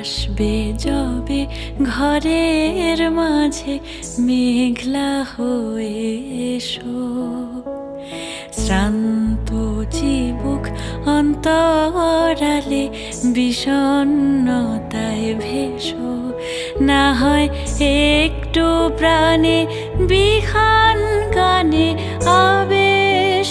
আসবে যবে ঘরের মাঝে মেঘলা হয়ে এসো, শ্রান্ত চিবুক অন্তরালে বিষণ্ণতায় ভেসো, না হয় একটু প্রাণে বিহান গানে আবেশ